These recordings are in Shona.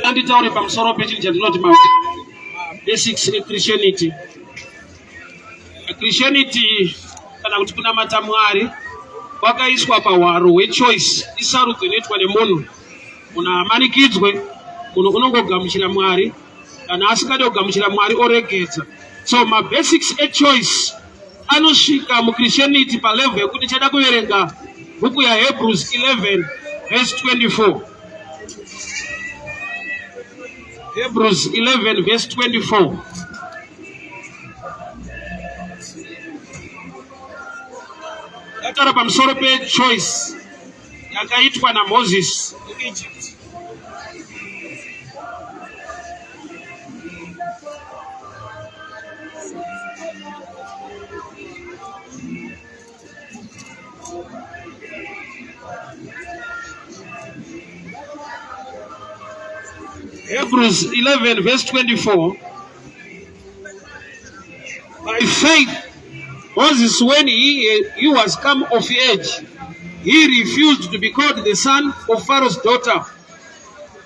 nganditaure pamusoro pechinhu chandinoti basics eChristianity. Christianity kana kuti kunamata Mwari kwakaiswa pahwaro hwechoice, isarudzo inoitwa nemunhu. Munhu amanikidzwe, munhu unongogamuchira Mwari, kana asingade kugamuchira Mwari oregedza. So mabasics echoice anosvika muChristianity palevel yekuti chada kuverenga bhuku yaHebrews 11 verse 24. Hebrews 11 verse 24. Yataura pamusoro pechoice yakaitwa naMoses muEgypt. Hebrews 11 verse 24. By faith, Moses, when he was come of age, he refused to be called the son of Pharaoh's daughter,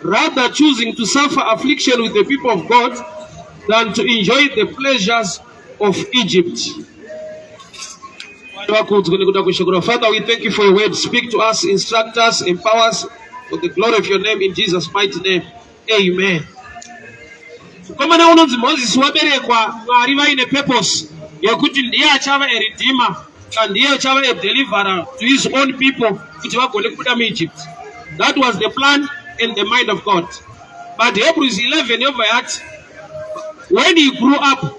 rather choosing to suffer affliction with the people of God than to enjoy the pleasures of Egypt. Father, we thank you for your word. Speak to us, instruct us, empower us for the glory of your name, in Jesus' mighty name. Amen. Komana unonzi Moses waberekwa Mwari vaine purpose yekuti ndiye achava a redeemer, ndiye achava a deliverer to his own people kuti vagone kubuda muEgypt. That was the plan and the mind of God. But Hebrews 11 yobva yati, when he grew up,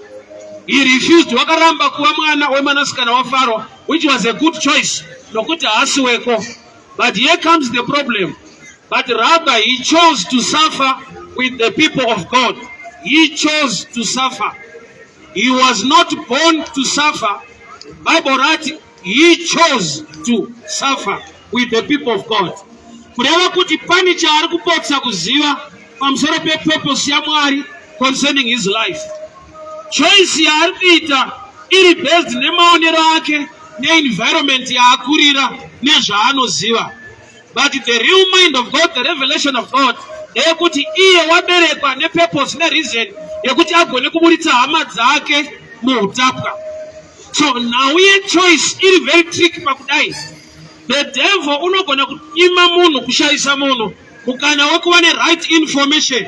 he refused. Wakaramba kuva mwana wemwanasikana waFaro, which was a good choice, nokuti haasiweko. But here comes the problem. But rather he chose to suffer with the people of God. He chose to suffer. He was not born to suffer. Bible writes, he chose to suffer with the people of God. Kureva kuti pani chaari kupotsa kuziva pamusoro pepurpose yaMwari concerning his life. Choice yaari kuita iri based nemaonero ake neenvironment yaakurira nezvaanoziva. But the real mind of God, the revelation of God, yekuti iye waberekwa nepurpose nereason yekuti agone kuburitsa hama dzake muutapwa. So now we choice iri very tricky pakudai. The devil unogona kunyima munhu, kushaisa munhu mukana wekuva right information,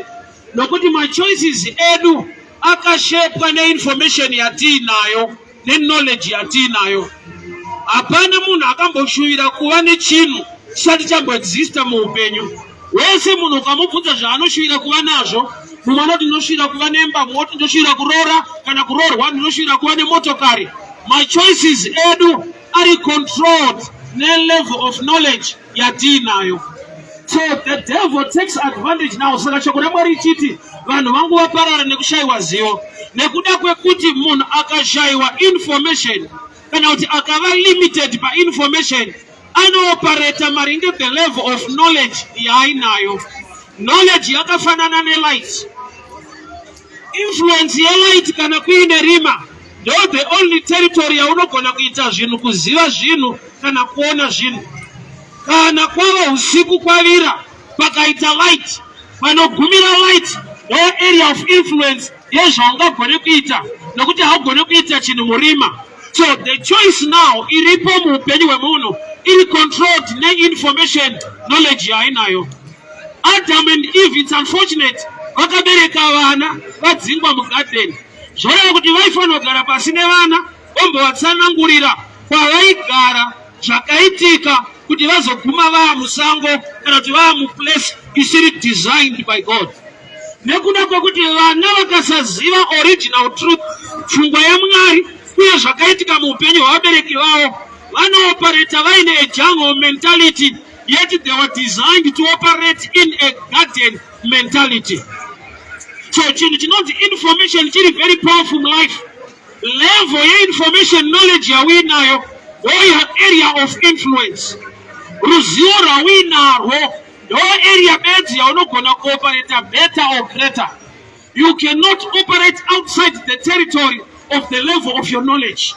nokuti my choices edu akashepwa neinformation yatiinayo neknowledge yatiinayo. Hapana munhu akamboshuvira kuva nechinhu chisati chamboexista muupenyu. Wese munhu ukamubvunza zvaanoshuvira kuva nazvo, mumwe anoti ndinoshuvira kuva nemba, mumwe oti ndinoshuvira kuroora kana kuroorwa, ndinoshuvira kuva nemotokari. My choices edu are controlled ne-level of knowledge yatiinayo. So the devil takes advantage now. Saka shoko raMwari richiti vanhu vangu vaparara nekushayiwa zivo, nekuda kwekuti munhu akashayiwa information kana kuti akava limited pa information, anopareta maringe the level of knowledge yaainayo. Knowledge yakafanana nelight. Influence yelight kana kuine rima ndo the only territory yaunogona kuita zvinhu, kuziva zvinhu kana kuona zvinhu. Kana kwava usiku kwavira pakaita light, panogumira light ndo area of influence yezvaungagone kuita, nokuti haugone kuita chinhu murima. So the choice now iripo muupenyu hwemunhu iri controlled ne-information knowledge yaainayo. Adam and Eve, it's unfortunate, vakabereka vana vadzingwa mugarden. Zvoreva kuti vaifanira kugara pasi nevana vombovatsanangurira kwavaigara, zvakaitika kuti vazoguma vava musango kana kuti vava muplace isiri designed by God. Nekuda kwekuti vana vakasaziva original truth, pfungwa yaMwari uye zvakaitika muupenyu hwavabereki vavo, vanopareta vaine a jungle mentality, yet they were designed to operate in a garden mentality. So chinhu chinonzi information chiri very powerful life. Level ye-information knowledge yawinayo ndoyo area of influence. Ruzivo rwawinarwo ndo area bedzi yaunogona kuoperate better or greater. You cannot operate outside the territory of the level of your knowledge.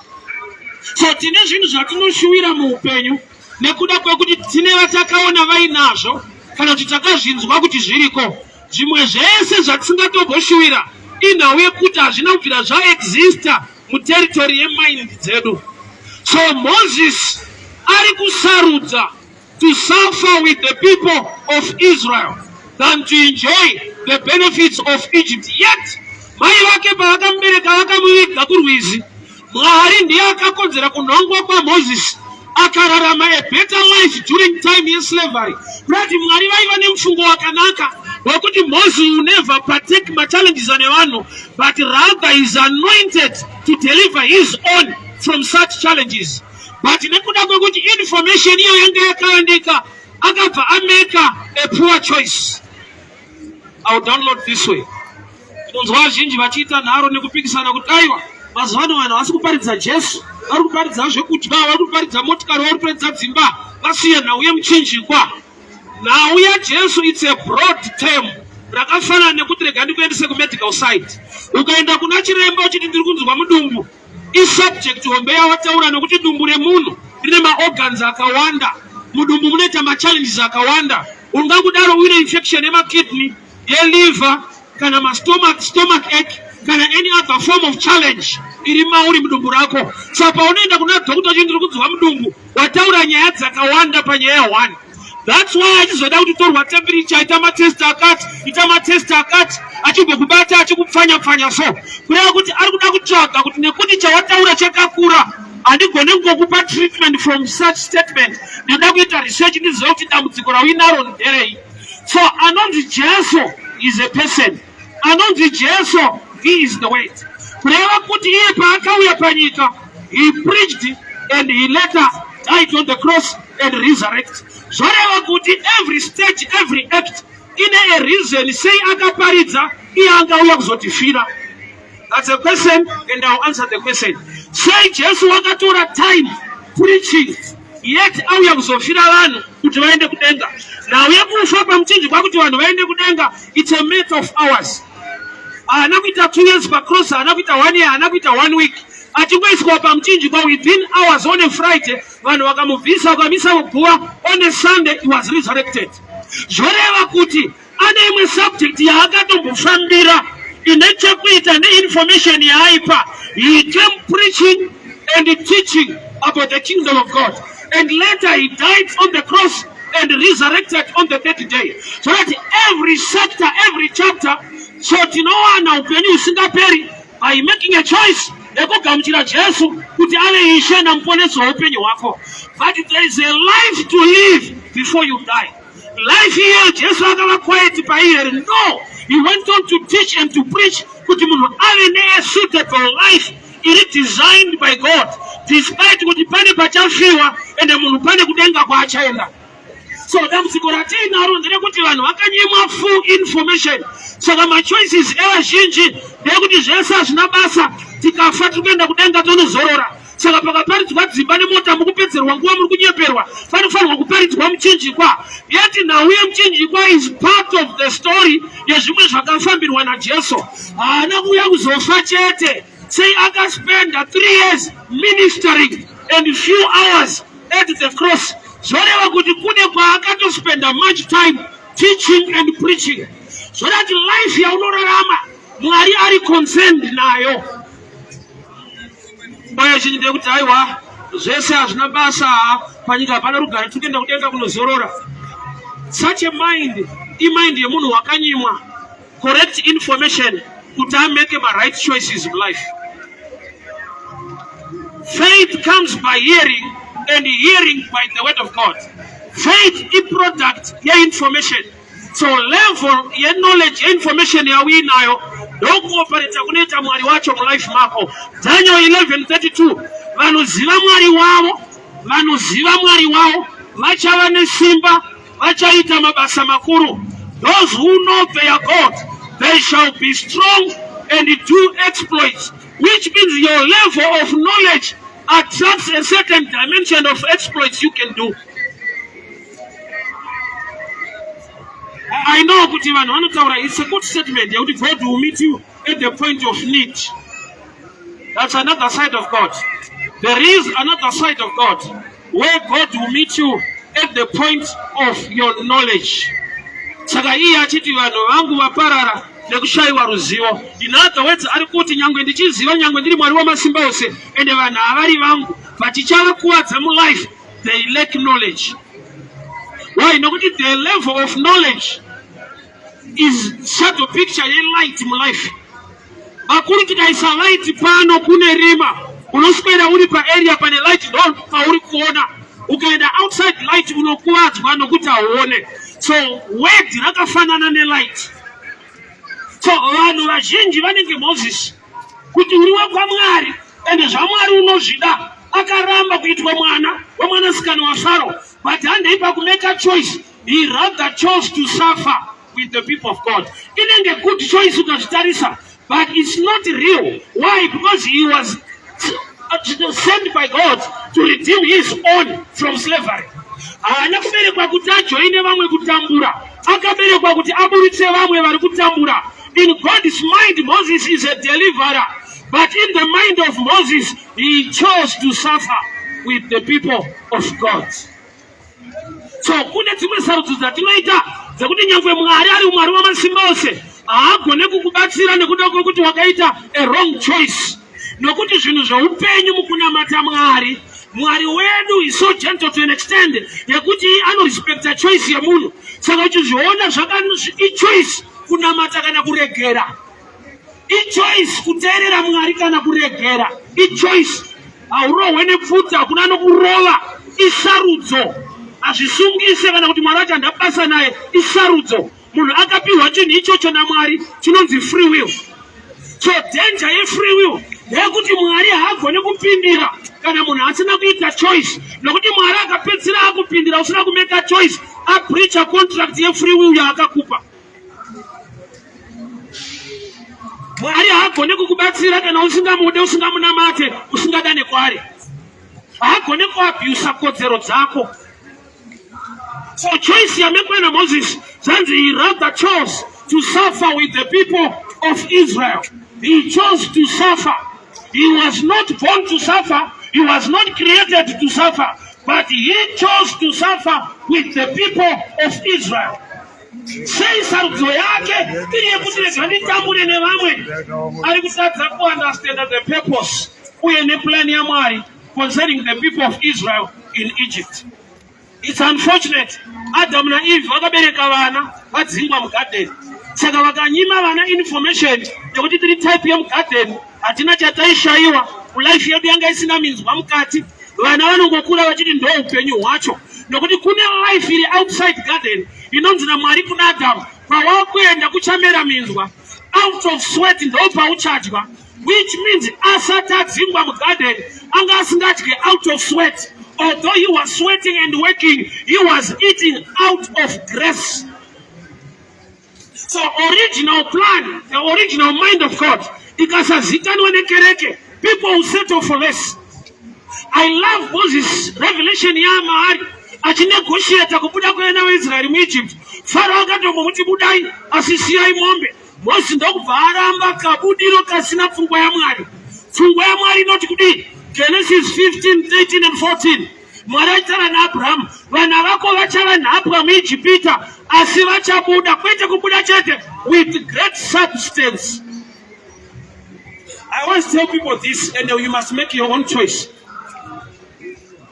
So tine zvinhu zvatinoshuwira muupenyu nekuda kwekuti tine vatakaona vainazvo kana kuti takazvinzwa kuti zviriko. zvimwe zvese zvatisingatoboshuwira inhau yekuti hazvina kubvira zvaexista muteritori yemind dzedu. So Moses ari kusarudza to suffer with the people of Israel than to enjoy the benefits of Egypt. Yet mai vake pavakamubereka vakamuviga kurwizi, Mwari ndiye akakodzera kunhongwa kwaMoses akararama a better life during time yeslavery. Kuti Mwari vaiva nemufungo wakanaka wekuti Moses will never partake machallenges ane vanhu, but rather is anointed to deliver his own from such challenges. But nekuda kwekuti information iyo yanga yakaandika akabva ameka a poor choice. I'll download this way. Unonzwa vazhinji vachiita nharo nekupikisana kuti aiwa mazuva ano vanhu vasi kuparidza Jesu, vari kuparidza zvekudya, vari kuparidza motikari, vari kuparidza dzimba, vasiya nhau yemuchinjikwa. Nhau yaJesu it's a broad term rakafanana nekuti rega ndikuendese kumedical side. Ukaenda kuna chiremba uchiti ndiri kunzwa mudumbu, isubject hombe yawataura nekuti dumbu remunhu rine maorgans akawanda, mudumbu munoita machallenges akawanda. Ungangudaro uine infection yemakidney, yeliver, kana stomach ache, kana any other form of challenge iri mauri mudumbu rako. So paunoenda kuna doctor uchiti ndiri kunzwa mudumbu, wataura nyaya dzakawanda panyaya 1. That's why achizoda kuti torwa temperature, ita matest akati, achigokubata achikupfanya so. Kureva kuti ari kuda kutsvaga kuti nekuti chawataura chakakura, handigone kungokupa treatment from such statement. Ndoda kuita research ndizive kuti dambudziko rawinaro nderei. So anonzi Jesu is a person. Anonzi Jesu, he is the weight. Kureva kuti iye paakauya panyika, he preached and he later died on the cross and resurrected. Zvoreva kuti every stage, every act ine a reason say akaparidza iye angauya kuzotifira. That's a question and I'll answer the question. Say Jesu wakatora time preaching, yet auya kuzofira vanhu kuti vaende kudenga. Now yekufa pamuchinjikwa kuti vanhu vaende kudenga, it's a matter of hours. Haana kuita 2 years per cross, haana kuita 1 year, haana kuita 1 week. Achingoiswa pamuchinjikwa within hours on a Friday, vanhu vakamubvisa vakamisa muguva, on a Sunday he was resurrected. Zvoreva kuti ane imwe subject yaakatombofambira ine chekuita neinformation yaaipa. He came preaching and teaching about the kingdom of God, and later he died on the cross and resurrected on the 3rd day. So that every sector, every chapter, so tinowana upenyu usingaperi by making a choice ekugamuchira Jesu kuti ave ishe namuponesi weupenyu hwako. But there is a life to live before you die. Life here, Jesu akava quiet paiyeri. No, he went on to teach and to preach kuti munhu ave ne suitable life iri designed by God, despite kuti pane pachafiwa ende munhu pane kudenga kwaachaenda. So dambudziko ratinaro nderekuti vanhu vakanyimwa full information. Saka machoices evazhinji ndeyekuti zvese hazvina basa, tikafa tikuenda kudenga tonozorora. Saka pakaparidzwa dzimba nemota mukupedzerwa nguva muri kunyeperwa, panofanirwa kuparidzwa muchinjikwa. Yeti nhau yemuchinjikwa is part of the story yezvimwe zvakafambirwa naJesu. Haana kuuya kuzofa chete. Say akaspenda 3 years ministering and few hours at the cross. Zvoreva kuti kune kwaakatospenda much time teaching and preaching. So that life yaunorarama Mwari ari concerned nayo. Baya zhinji ndekuti aiwa zvese hazvina basa panyika pana rugare tikuenda kudenga kunozorora. Such a mind, mind yemunhu wakanyimwa correct information kuti amake my right choices in life. Faith comes by hearing, and hearing by the word of God. Faith is product ya information. So level ya knowledge ya information ya winayo ndokuoperate kunoita Mwari wacho mu life mako. Daniel 11:32, vanoziva Mwari wavo vachava nesimba, vachaita mabasa makuru. Those who know their God, they shall be strong and do exploits, which means your level of knowledge attracts a certain dimension of exploits you can do. I know kuti vanhu vanotaura, it's a good statement yekuti God will meet you at the point of need. That's another side of God. There is another side of God where God will meet you at the point of your knowledge. So Saka iye achiti vanhu vangu vaparara nekushayiwa ruzivo. In other words, ari kuti nyangwe ndichiziva nyangwe ndiri Mwari wamasimba ose ende vanhu havari vangu vachichavakuwadza mulife, they lack knowledge. Why? Nokuti the level of knowledge is shadow picture ye light in life. Bakuri tikaisa light pano kune rima, unoswera uri pa area pane light ndo pauri kuona. Ukaenda outside light unokuwadzwa nokuti hauone. So word rakafanana ne light. So vanhu vazhinji vanenge Moses kuti uri wakwamwari ende zvamwari unozvida, akaramba kuitwa mwana wemwanasikana waFaro, but handeipa kumake a choice. He rather chose to suffer with the people of God. Inenge good choice ukazvitarisa, but it's not real. Why? Because he was sent by God to redeem his own from slavery. Akaberekwa kuti ajoine vamwe kutambura, akaberekwa kuti aburitse vamwe vari kutambura. In God's mind, Moses is a deliverer, but in the mind of Moses, he chose to suffer with the people of God. So kune dzimwe sarudzo dzatinoita dzekuti nyangwe Mwari ari Mwari wamasimba ose haagone kukubatsira nekuda kwokuti wakaita a wrong choice. Nokuti zvinhu zveupenyu mukunamata Mwari, Mwari wedu is so gentle to an extent yekuti anorespekta choice yemunhu. Saka uchizviona ichoice kunamata kana kuregera, ichoice kuteerera Mwari kana kuregera, ichoice. Haurohwe nepfuta, hakuna nokurova, isarudzo. Azvisungise kana kuti Mwari wacho handabasa naye, isarudzo. Munhu akapiwa chinhu ichocho naMwari chinonzi free will. So danger ye-free will ndeyekuti Mwari haagone kupindira kana munhu asina kuita choice. Nokuti Mwari akapedzisira akupindira usina kumake a choice, abreach a contract ye-free will yaakakupa. Mwari haagone kukubatsira kana usingamude, usingamunamate, usingadane kwaari. Haagone kuabhusa kodzero dzako. So choice yamekwa na Moses, zanzi he rather chose to suffer with the people of Israel. He chose to suffer. He was not born to suffer. He was not created to suffer. But he chose to suffer with the people of Israel. Sei sarudzo yake iri kuti nezvanditambure nevamwe. Ari kutadza kuunderstand the purpose uye neplan yaMwari concerning the people of Israel in Egypt. It's unfortunate. Adam na Eve vakabereka vana vadzingwa mugarden. Saka vakanyima vana information yekuti tiri type yemugarden hatina chataishayiwa, life yedu yanga isina minzwa mukati. Vana vanongokura vachiti ndo upenyu hwacho. Nokuti kune life iri outside garden inonzi naMwari kuna Adam, pawakuenda kuchamera minzwa, out of sweat ndo pauchadya, which means asati adzingwa mugarden anga asingadye out of sweat. Although he was sweating and working, he was eating out of grace. So original plan, the original mind of God, ikasazikanwa nekereke, people will settle for less. I love Moses' revelation ya Mahari, achinegotiate kubuda kwena weIsrael mu Egypt. Pharaoh akatombomuti budai asisiyai mombe. Moses ndokubva aramba kabudiro kasina pfungwa yaMwari. Pfungwa yaMwari inoti kudii? Genesis 15, 13 and 14. Mwari aitaura naAbraham, vana vako vachava nhapwa muIjipita, asi vachabuda, kwete kubuda chete, with great substance. I always tell people this, and you must make your own choice.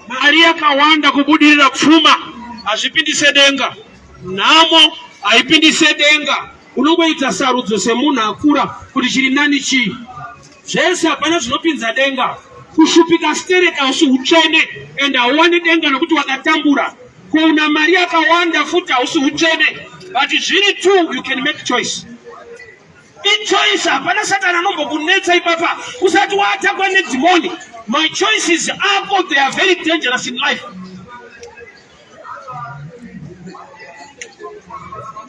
Mari yakawanda kubudirira pfuma, hazvipindise denga. Nhamo haipindise denga. Unongoita sarudzo semunhu akura kuti chiri nani chii. Zvese hapana zvinopinza denga. Kushupika stereka usi utsvene ende hauwani denga nokuti wakatambura. Kuna mari yakawanda futi hausi utsvene. But zviri two, you can make choice. Choice hapana Satani anombokunetsa ipapa usati watakwa nedhimoni. My choices are they are very dangerous in life.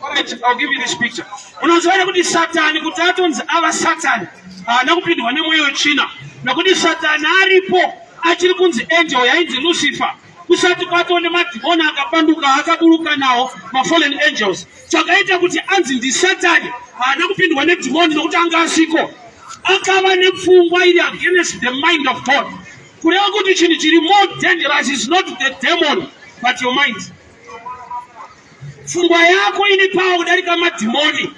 Alright, I'll give you this picture. Unazoona kuti Satani kuti atonzi ava Satani haana kupindwa nemweyo wetsvina. Nokuti Satani aripo achiri kunzi angel yainzi Lucifer. Kusati kwatone madhimoni akapanduka akaburuka nawo fallen angels. Chakaita kuti anzi ndiSatani haana kupindwa nedhimoni nokuti anga asiko. Akava nepfungwa iri against the mind of God. Kureva kuti chinhu chiri more dangerous is not the demon but your mind. Pfungwa yako ine power kudarika madhimoni.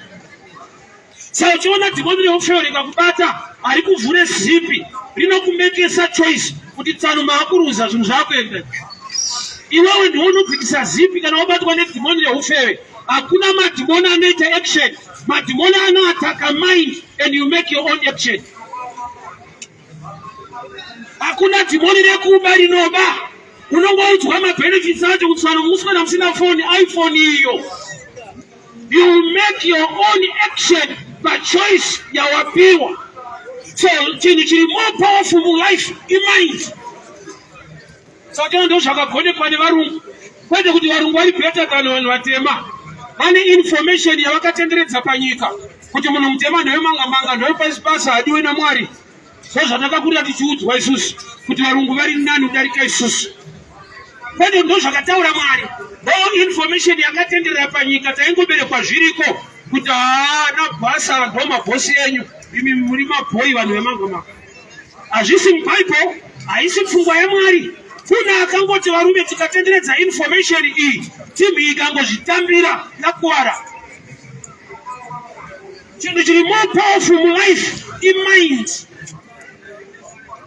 Saka uchiona dhimoni reufeyo rikakubata ari kuvhure zipi rinokumekesa choice kuti tsanuma akuruza zvinhu zvakuenda. Iwewe ndiwe unobvisa zipi kana wabatwa nedhimoni reufeyo. Hakuna madhimoni anoita action. Madhimoni anoataka mind and you make your own action. Hakuna dhimoni rekuba rinoba. Unongoudzwa mabenefits acho kuti vanhu muswera musina phone iPhone iyo. You make your own action by choice yawapiwa. So chinhu chiri more powerful in life mind. Saka ndo zvakagonekwa nevarungu. Kwete kuti varungu vari better than vanhu vatema. Vane information yavakatenderedza panyika kuti munhu mutema ndoyemanga ndoyepasi hadiwe naMwari. So zvatakakurira tichiudzwa isusu kuti varungu vari nani kudarika isusu. Kwete ndo zvakataura Mwari. Ndo information yakatenderera panyika taingoberekwa zviriko kuti nabhasa ndo mabhosi enyu imi muri mabhoyi vanhu vemanga. Hazvisi muBhayibheri, haisi pfungwa yaMwari. Kuna akangoti varume tikatenderedza information iyi timu ikangozvitambira yakuwara. Chinhu chiri more powerful in life mind.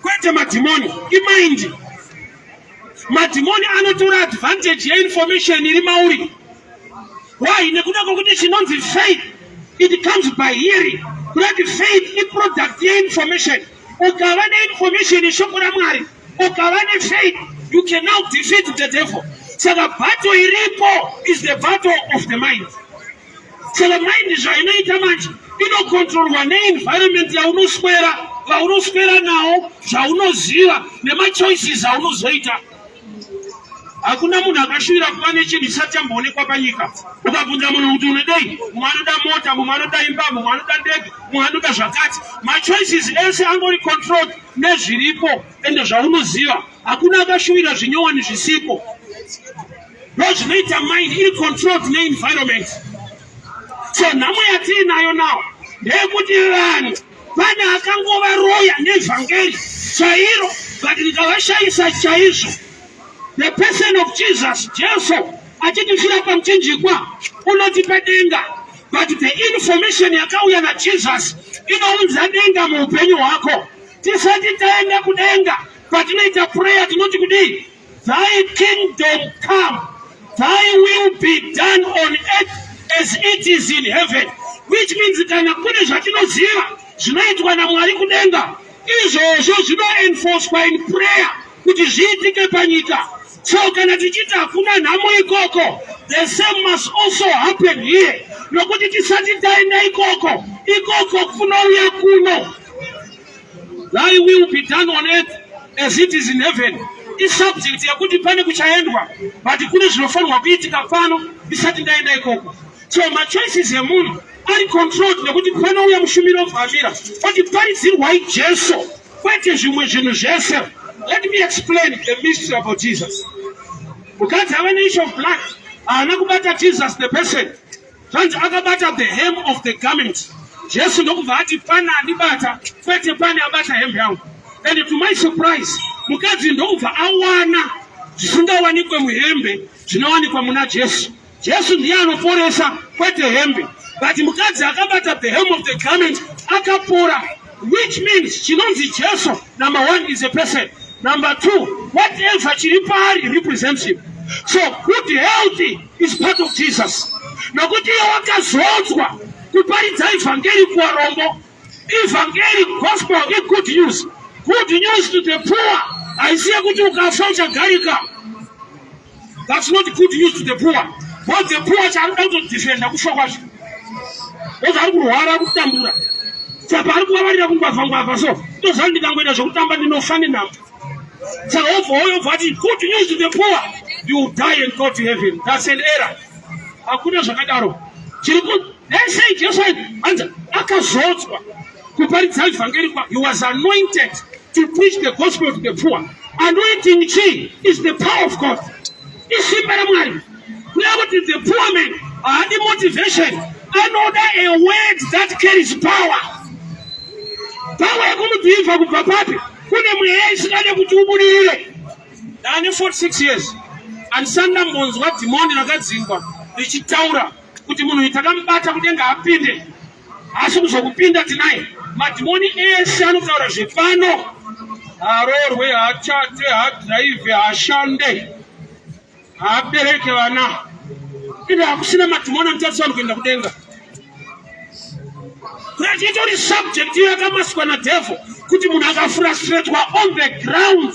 Kwete madhimoni mind. Madhimoni anotora advantage information iri mauri. Why? Nekuda kwokuti chinonzi faith it comes by hearing. Kuti faith is product information. Ukava information ishoko raMwari, ukava faith, you can now defeat the devil. So the battle iripo is the battle of the mind. So the mind zvainoita manje inokontrolwa neenvironment yaunoswera nawo, zvaunoziva nemachoices aunozoita. Hakuna munhu akashuvira kuva nechinhu chisati chamboonekwa panyika. Ukabvunza munhu kuti unodei, mumwe anoda mota, mumwe anoda imba, mumwe anoda ndege, mumwe anoda zvakati. Machoices ese angori controlled nezviripo ende zvaunoziva. Hakuna akashuvira zvinyowani zvisipo. Ndo zvinoita mind iri controlled neenvironment. So nhamo yatiinayo nawo ndeyekuti vanhu vane akangovaroya nevhangeri chairo but rikavashayisa chaizvo. The person of Jesus, Jesu, achitifira pamuchinjikwa unotipa denga, but the information yakauya naJesus inounza denga muupenyu hwako. Tisati taenda kudenga, patinoita prayer tinoti kudii? Thy kingdom come, thy will be done on earth as it is in heaven. Which means kana kune zvatinoziva zvinoitwa naMwari kudenga, izvozvo zvinoenforcwa in prayer kuti zviitike panyika. So kana tichita hakuna nhamo ikoko, the same must also happen here. Nokuti tisati taenda ikoko kunouya kuno. Thy will be done on earth as it is in heaven. Isubject yakuti pane kuchaendwa, but kune zvinofanirwa kuitika pano isati ndaenda ikoko. So machoices emunhu ari controlled nekuti panouya mushumiri wobvamira kuti paridzirwai Jesu, kwete zvimwe zvinhu zvese. Let me explain the mystery about Jesus. Mukadzi ave neissue of blood haana kubata Jesus the person. Zvanzi akabata the hem of the garment. Jesu ndokubva ati pana andibata, kwete pane abata hembe yangu. And to my surprise, mukadzi ndokubva awana zvisingawanikwe muhembe zvinowanikwa muna Jesu. Jesu ndiye anoporesa, kwete hembe. But mukadzi akabata the hem of the garment akapora, which means chinonzi Jesu, number one, is a person. Number two, whatever chiri paari represents him. So good health is part of Jesus. Nokuti iye wakazodzwa kuparidza evhangeri kuvarombo. Evhangeri, gospel, is good news. Good news to the poor. Haisiye kuti ukafa uchagarika. That's not good news to the poor. But the poor chaanoda kutodefenda kufa kwacho. Ozva ari kurwara kutambura. Saka ari kuvavarira kungwavha so. Ndozva ndikangoita zvokutamba ndinofa nenhamo. So good news to the poor, you die and go to heaven. That's an error. Hakuna zvakadaro. They say Jesus akazodzwa kuparidza evhangeri kwa. He was anointed to preach the gospel to the poor. Anointing chi is the power of God. Isimba raMwari. Kuti the poor man had motivation. Another a word that carries power. Power yekumudhivha kubva papi? Kune mweya isikade kuti ubudire. Ndane 46 years. And sanda mbonzwa dhimoni rakadzingwa. richitaura kuti munhu takamubata kudenga apinde asi kuzokupinda tinaye madhimoni ese anotaura zvepano haroorwe hachate hadhiraivhe hashande haabereke vana ende hakusina madhimoni anotariswa vanhu kuenda kudenga kuti itori subject yakamaswa nadevil kuti munhu akafrustratwa on the ground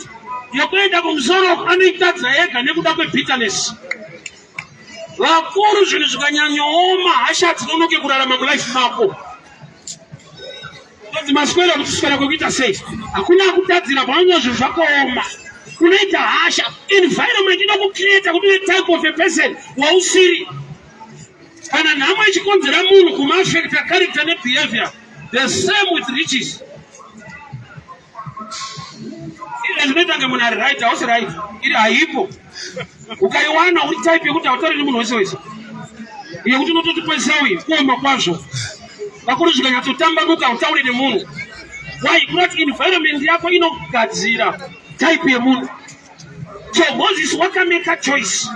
yokuenda kumusoro anoitadza ega nekuda kwebitterness vakuru zvinhu zvikanyanyooma hasha dzinonoke kurarama mulife mako maswera kuti swera kwekuita sei hakuna kutadzira pavanonyo zvinhu zvakaoma unoita hasha environment inokucreata kuti une type of a person wausiri kana nhamo ichikonzera munhu kumaafecta character nebehavior the same with riches zvinoita kunge munhu ari right hausi right iri haipo ukaiwana uri type yekuti hautauri nemunhu wese wese yekuti unototipwesa uye kuoma kwazvo vakuru zvikanyatsotambanuka hautauri nemunhu why kuti environment yako inogadzira type yemunhu so Moses wakamake a choice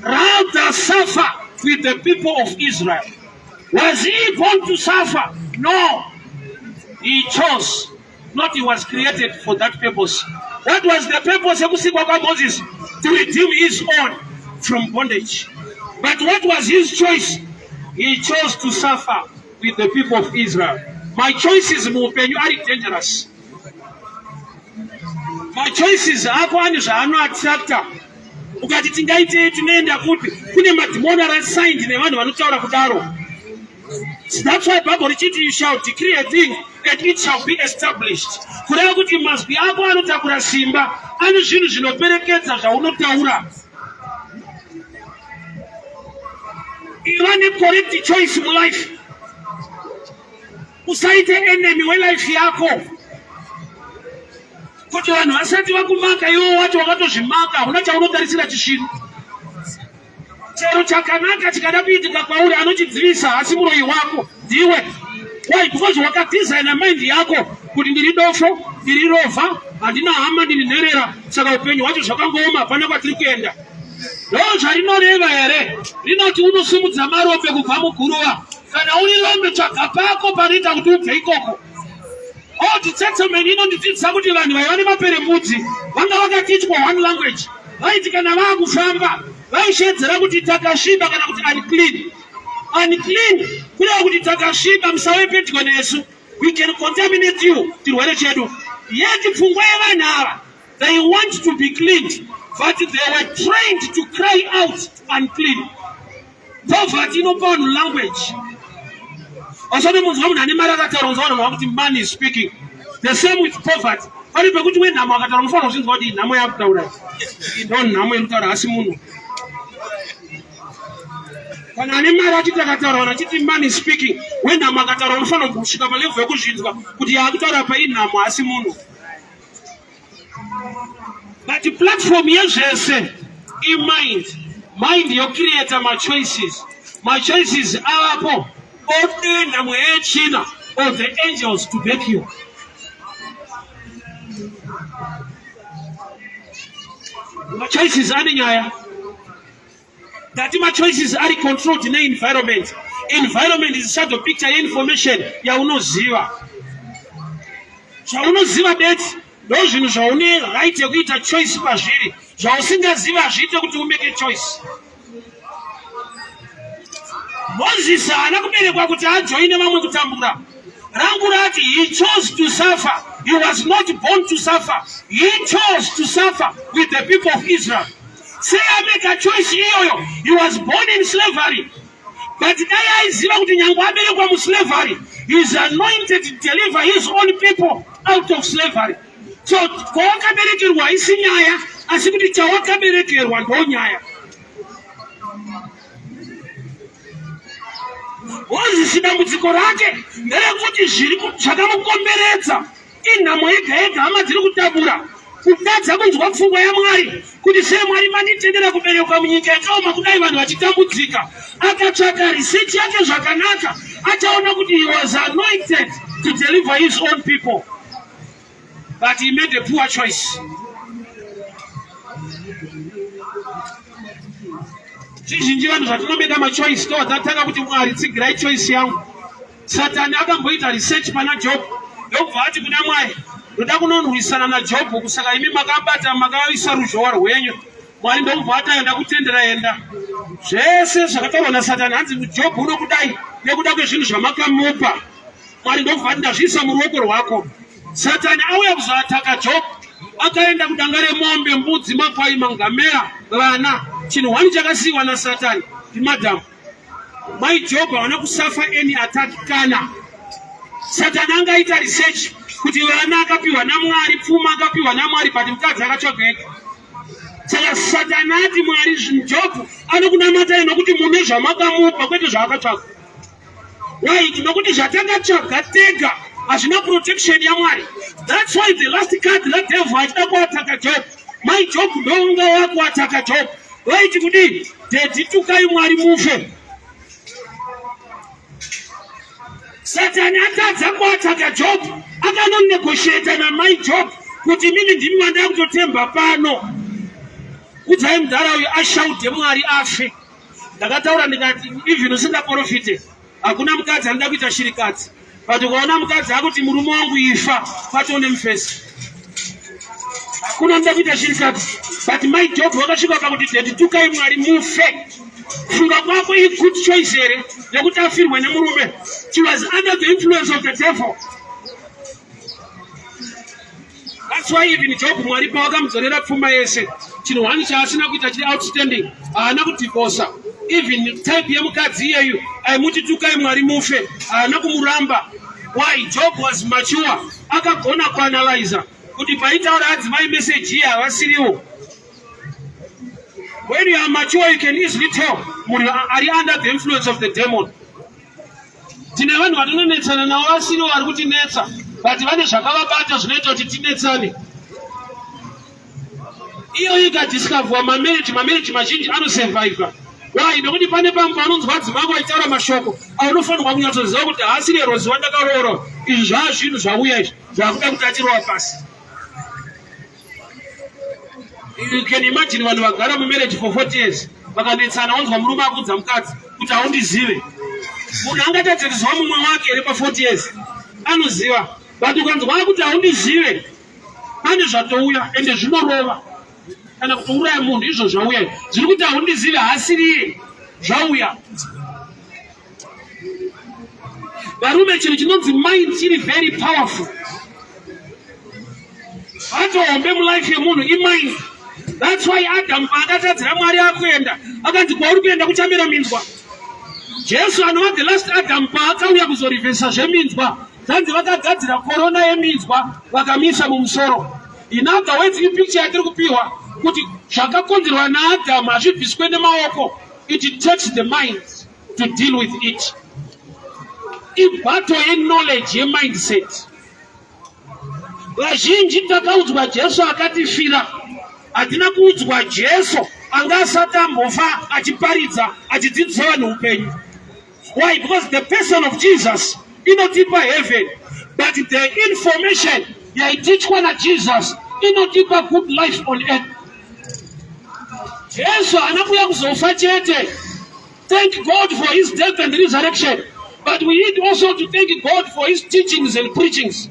rather suffer with the people of Israel. Was he born to suffer? No, he chose. Not he was created for that purpose. What was the purpose of Moses? To redeem his own from bondage. But what was his choice? He chose to suffer with the people of Israel. My choices are dangerous. My choices are attractive. Ukati tingaite tunaenda kuti kune madhimoni arasigned nevanhu vanotaura kudaro. That's why Bible richiti you shall decree a thing and it shall be established. Kureva kuti mazwi ako anotakura simba ane zvinhu zvinoperekedza zvaunotaura. Iva ne correct choice in life. Usaite enemy welife yako. Kuti vanhu vasati vakumaka iwo wacho wakatozvimaka huna chaunotarisira chishinu chero chakanaka chikada kuitika kwauri anochidzivisa asi muroyi wako ndiwe why because wakadesigna mind yako kuti ndiri dofo ndiri rovha handina hama ndiri nherera saka upenyu hwacho zvakangooma hapana kwatiri kuenda ndo zvarinoreva here rinoti unosumudza marope kubva muguruva kana uri lombe tsvaga pako panoita kuti ubve ikoko titsetsemeni inondidzidzisa kuti vanhu vaiva nemaperembudzi vanga vakatitywa one language vaiti kana vaakufamba vaishedzera kuti takasviba kana kuti unclean kureva kuti takasviba musavepedyo nesu we can contaminate you tirwere chedu yeti pfungwa yevanhu ava they want to be cleaned but they were trained to cry out unclean poverty inopa vanhu language asone munzwa munhu ane mari akataura unzwa vanhu vakuti man is speaking the same with poverty pari pekuti wenhamo akataura unofanira kuzvinzwa kuti nhamo yakutaura ndo nhamo inokutaura asi munhu kana ane mari achiti akataura vanhu achiti man is speaking wenhamo akataura unofanira kusvika palevhu yekuzvinzwa kuti yaakutaura pa inhamo asi munhu but platform yezvese mind yocreata machoices avapo oenda mweyechina of the angels to back you. My choices are nyaya. That my choices are controlled in environment. Environment is such a picture information ya unoziva. Zvaunoziva bet ndo zvinhu zvaune right yekuita choice pazviri. Zvausingaziva hazviite kuti umeke choice. Moses anakuberekwa kuti ajoine vamwe kutambura. Rangu rati he chose to suffer. He was not born to suffer. He chose to suffer with the people of Israel. Say I make a choice iyoyo. He was born in slavery. But dai aiziva kuti nyangu aberekwa muslavery, he is anointed to deliver his own people out of slavery. So kwawakaberekerwa isi nyaya, asi kuti chawakaberekerwa ndo nyaya. Moses dambudziko rake nderekuti zvakamukomberedza inhamo yega yega hama dziri kutabura kutadza kunzwa pfungwa yaMwari kuti sei Mwari manditendera kuberekwa munyika yakaoma kudai vanhu vachitambudzika. Akatsvaka research yake zvakanaka achaona kuti he was anointed to deliver his own people, but he made a poor choice. Zhinji vanhu zvatinomeda machoice ndo dzatanga kuti Mwari tsigirai choice yangu. Satani akamboita research pana Job ndobva ati kuna Mwari ndoda kunonwisana naJob kusaka imi makabata makaisa ruzhowa rwenyu. Mwari ndobva ataenda kutendera enda. Zvese zvakataurwa naSatani hanzi Job unokudai nekuda kwezvinhu zvamakamupa. Mwari ndobva ati ndazviisa muruoko rwako. Satani auya kuzoataka Job akaenda kudanga remombe, mbudzi, makwai, mangamera, vana. Chinhu wani chakasiyiwa naSatani ndimadhamu. My Job hawana kusafa any attack kana. Satani angaita research kuti vana akapiwa naMwari, pfuma akapiwa naMwari, but mukadzi akachogeka. Saka Satani ati Mwari Job anokunamatai nokuti mune zvamakamupa kwete zvaakatsvaka. Why? Nokuti zvatakatsvaga tega hazvina protection yaMwari. That's why the last card that devil achida kuataka Job. My Job ndonga wakuataka Job. Waiti kudini? Deditukai Mwari mufe. Satani atadza kuataka Job akanonegotiate namai Job kuti mimi ndimi wandava kutotemba pano. Kudzai mudhara uyu ashaute Mwari afe. Ndakataura ndikati even usingaprofite hakuna mukadzi anoda kuita shirikadzi. But ukaona mukadzi akuti murume wangu ifa patone mufesi. Hakuna anoda kuita shirikadzi. But my Job wakasvika pakuti deditukai Mwari mufe. Funga kwako good choice here nekuti afirwe nemurume. She was under the influence of the devil. That's why even Job Mwari pawakamudzorera pfuma yese chinhu wani chaasina kuita chiri outstanding haana kudivorca. Even type yemukadzi iyeyu aimuti tukai Mwari mufe haana kumuramba. Why? Job was mature akagona kuanalyza kuti paitaura adzimai message iye havasiriwo. When you are mature, you can easily tell when you are under the influence of the demon. Tine vanhu vatononetsana navo vasiriwo vari kutinetsa, but vane zvakavabata zvinoita kuti tinetsane. Iyo ikadiscoverwa mamarriage mazhinji anosurviva. Why? Nokuti pane pamwe panonzwa adzimai vaitaura mashoko aunofanirwa kunyatsoziva kuti haasiri ero zuva ndakaroorwa. Izvi zvava zvinhu zvauya izvi zvakuda kutatirwa pasi. You can imagine vanhu vagara mumarriage for 40 years vakanetsana wanzwa murume akudza mukadzi kuti haundizive. Munhu angatadze kuziva mumwe wake here pa40 years anoziva, but ukanzwa kuti haundizive pane zvatouya ende zvinorova kana kutouraya munhu. Izvo zvauya zviri kuti haundizive haasiriye zvauya. Varume chinhu chinonzi mind chiri very powerful. Hatohombe mulife yemunhu imind. That's why Adam akatadzira Mwari akuenda akanzi kwauri kuenda kuchamera minzwa. Jesu anova the last Adam paakauya kuzorivhesa zveminzwa zanzi vakagadzira korona yeminzwa vakamisa mumusoro. In other words, ipicture yatiri kupiwa kuti zvakakonzerwa naAdamu hazvibviswe nemaoko. It takes the mind to deal with it. Ibattle yeknowledge yemindset. Vazhinji takaudzwa Jesu akatifira. Hatina kuudzwa Jesu anga asati ambofa achiparidza achidzidzisa vanhu upenyu. Why? Because the person of Jesus inotipa heaven, but the information yaitichwa naJesus inotipa good life on earth. Jesu anakuya kuzofa chete. Thank God for his death and resurrection, but we need also to thank God for his teachings and preachings.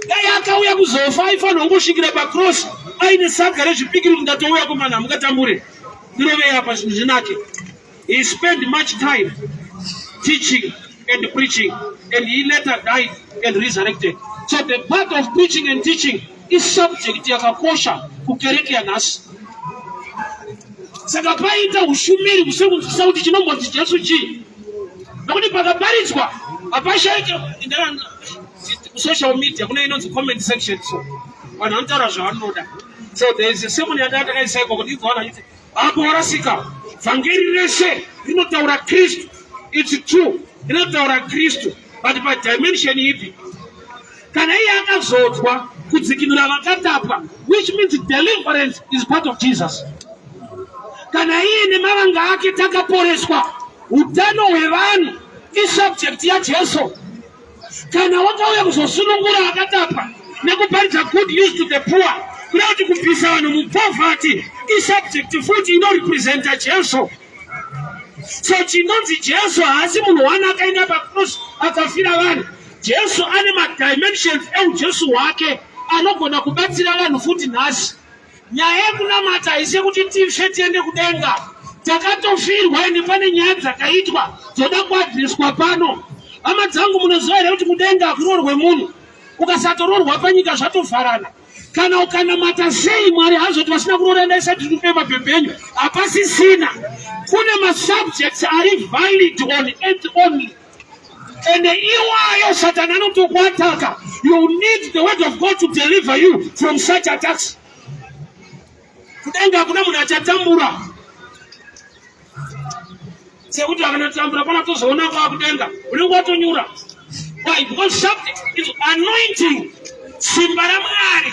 Dai akauya kuzofa aifanira kungosvikira pacross aine saga rezvipikiri kuti ndatouya kumana mukatamure ndiroveya pazvinhu zvinake. He spent much time teaching and preaching, and he later died and resurrected. So the part of preaching and teaching is subject yakakosha kukereke yanhasi. Saka paita ushumiri kusekunzwisa kuti chinomboti Jesu chii. Nokuti pakaparidzwa hapashaike social media kuna inonzi comment section, so vanhu vanotaura zvavanoda. So there is a sermon yandakaisaiko kuti idzoona kuti apo warasika vhangeri rese rinotaura Kristu. It's true rinotaura Kristu, but padimension ipi. Kana iye akazodzwa kudzikinura vakatapwa, which means deliverance is part of Jesus. Kana iye nemavanga ake takaporeswa, utano hwevanhu isubject yaJesu. Kana wakauya kuzosunungura akatapwa nekuparidza good news to the poor, kuda kuti kubvisa vanhu mupoverty isubject futhi inorepresenta Jesu. So chinonzi Jesu haasi munhu akaenda pacross akafira vanhu. Jesu ane madimensions eujesu wake anogona kubatsira vanhu futi nhasi. Nyaya yekunamata haisi kuti tife tiende kudenga. Takatofirwa ende pane nyaya dzakaitwa dzoda kuadhiriswa pano. Hama dzangu munoziva here kuti kudenga hakuroorwe munhu. Ukasatoroorwa panyika zvatovharana. Kana ukanamata sei Mwari hazoti vasina kuroorenda isati tiri mapembenyu. Hapasisina. Kune masubjects ari valid on earth only. And iwayo Satan anotokuataka. You need the word of God to deliver you from such attacks. Kudenga kuna munhu achatambura. Sekuti akanatambura pana tozoona kwakudenga. Unenge watonyura. Why? Because something is anointing. Simba raMwari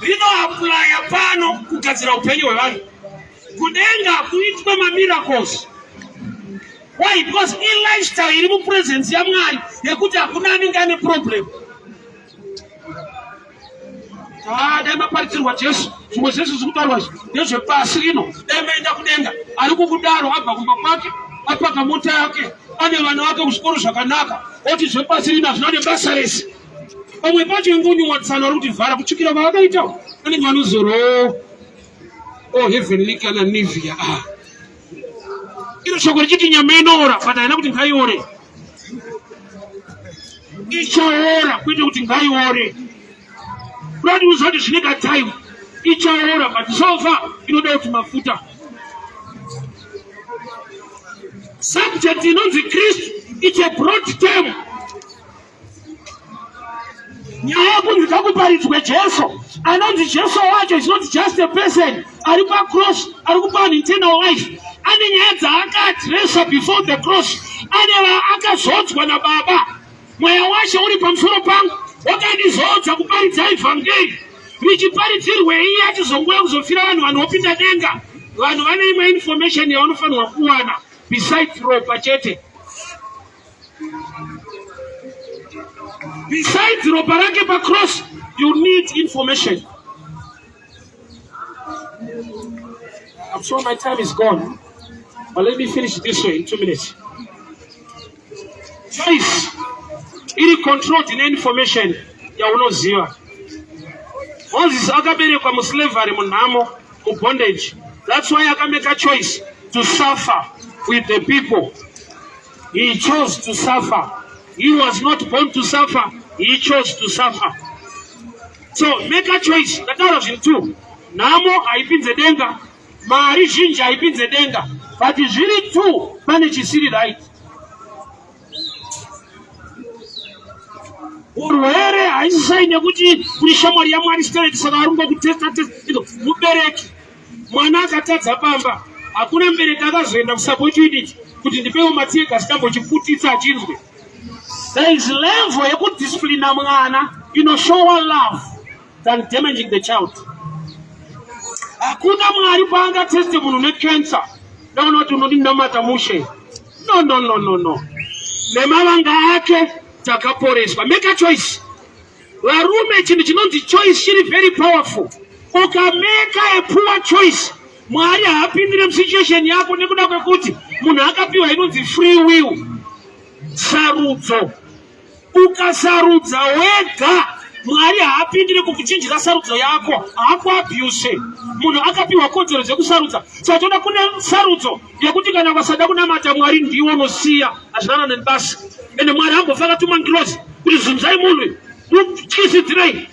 rinoaplaya pano kugadzira upenyu hwevanhu. Kudenga kuitwe miracles. Why? Because in lifestyle iri mupresence yaMwari yekuti hakuna anenge ane problem. Dai maparidzirwa Jesu. Zvimwe zvese zvekutaurwa ndezvepasi rino. Dai maenda kudenga. Ari kukudaro abva kumba kwake. Apaka mota yake. Ane vanhu vake kuzvikoro zvakanaka. Oti zvepasi rino hazvina basa rese. Pamwe pacho ingunyuwatsana kuti vhara kuchukira vakaita. Vanenge vanozoro. Oh, heavenly kana Nivea. Ino shoko richiti nyama inoora, but haina kuti ngaiore. Ichaora kuite kuti ngaiore. Brother uzoti zvinega time. Ichaora, but so far inoda kuti mafuta. Subject inonzi Kristu, it's a broad term. Nyaya yekunzika kuparidzwe Jesu. Anonzi Jesu wacho is not just a person. Ari pacross, ari kupa an eternal life. Ane nyaya dzaakadresa before the cross. Ane akazodzwa naBaba. Mweya washe uri pamusoro pangu. Wakandizodza kuparidza evhangeri. Richiparidzirwe iye achizongoya kuzofira vanhu vanopinda denga. Vanhu vane imwe information yavanofanirwa kuwana. Besides ropa chete. Besides ropa rake pacross, you need information. I'm sure my time is gone. But let me finish this way in 2 minutes. Choice. Iri controlled in information yaunoziva. Moses akaberekwa muslavery munhamo, bondage. That's why akamake a choice to suffer with the people. He chose to suffer. He was not born to suffer. He chose to suffer. So make a choice. That was in two. Namo haipinze denga. Mari zhinji haipinze denga. But it's really two. Manage chisiri right. Urwere haisisaine kuti kuri shamwari yaMwari straight saka arumba kutesta mubereki. Mwana akatadza pamba. Hakuna mbereki akazoenda kusupport unit kuti ndipewo matiye kasingambochiputitsa achinzwe. There is level yekudisciplina mwana inoshova love than damaging the child. Hakuna Mwari paangateste munhu necancer. Ndaona kuti unondinamata mushe. No. Nemavanga ake takaporeswa. Make a choice. Varume chinhu chinonzi choice chiri very powerful. Ukameka a poor choice, Mwari haapindire musituation yako nekuda kwekuti munhu akapiwa inonzi free will. Sarudzo. Ukasarudza wega, Mwari haapindire kukuchinjira sarudzo yako. Haakuabuse. Munhu akapiwa kodzero dzekusarudza. Saka toda kune sarudzo yekuti kana ukasada kunamata Mwari ndiwe unosiya. Hazvinana nebasa. Ende Mwari hambofaka akatuma ngirozi kuti zunzai munhu mutyisidzirei.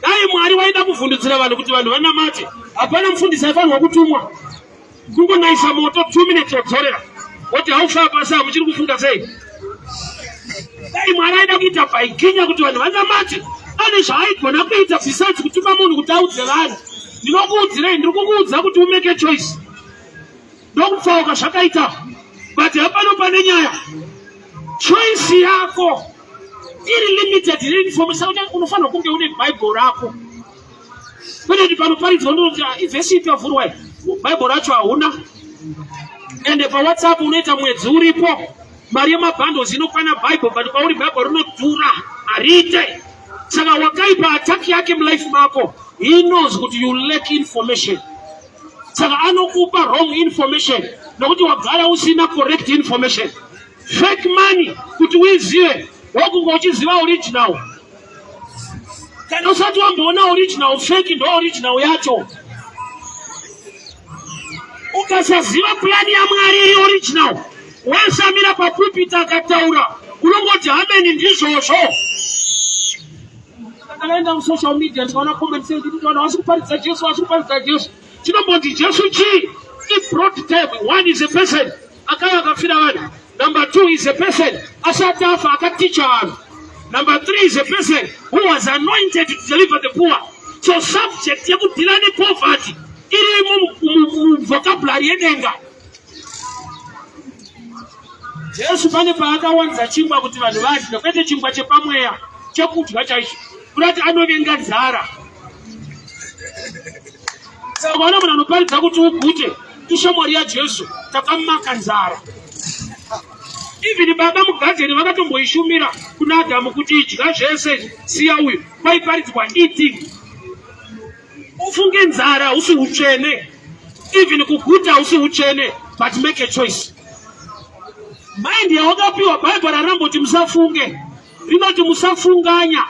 Dai Mwari waida kuvhundutsira vanhu kuti vanhu vanamate, hapana mufundisi aifanirwa kutumwa. Kungonaisa moto 2 minutes yodzorera. Woti haufa basa muchiri kufunda sei? Dai Mwari aida kuita baikinya kuti vanhu vanamate, ane zvaaigona kuita besides kutuma munhu kuti audze vanhu. Ndinokuudzirei, ndiri kukuudza kuti umeke a choice. Ndokutsauka zvakaita. But hapano pane nyaya. Choice yako iri limited information. Unofanira kunge une Bible rako. Kwete panoparidzwa ndoti ivhesi ikavhurwa Bible racho hauna. Ende paWhatsApp unoita mwedzi uripo. Mari yemabhandles inokwana Bible, but pauri Bible rinodhura harite. Saka wakaipa attack yake mulife mako. He knows that you lack information. Saka anokupa wrong information nokuti wagara usina correct information. Fake money kuti uizive wakunga uchiziva original. Kana usati wamboona original, fake ndo original yacho. Ukasaziva plan ya Mwari iri original, wasamira papulpit akataura unongoti amen ndizvozvo. Akaenda social media ndikaona comment saying kuti vanhu vasikuparidza Jesu. Chinomboti Jesu chi? He brought time. One is a person akauya akafira vanhu. Number 2 is a person asati afa akaticha vanhu. Number 3 is a person who was anointed to deliver the poor. So subject yekudhila nepoverty iri vocabulary yedenga. Jesu pane paakawanza chingwa kuti vanhu vadye, kwete chingwa chepamweya chekudya chaicho, kuti anovenga nzara. Saka vana munhu anoparidza kuti ugute ishamwari yaJesu takamaka nzara. Even baba mugadheni vakatomboishumira kuna Adamu kuti idya zvese siya uyu, kwaiparidzwa eating. Ufunge nzara usi utsvene, even kuguta usi utsvene, but make a choice. Mind yawakapiwa Bible raramboti musafunge, rinoti musafunganya,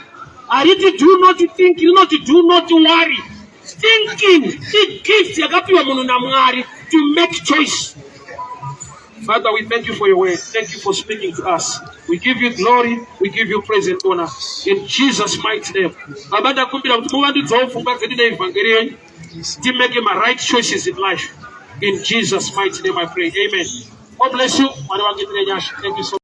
hariti do not think, rinoti do not worry. Thinking is gift yakapiwa munhu naMwari to make choice. Father, we thank you for your word. Thank you for speaking to us. We give you glory, we give you praise and honor. In Jesus' mighty name. Abanda kumbira kuti muvandudzawo pfungwa dzedu neevhangeri to make my right choices in life. In Jesus' mighty name I pray. Amen. God bless you. Thank you so much.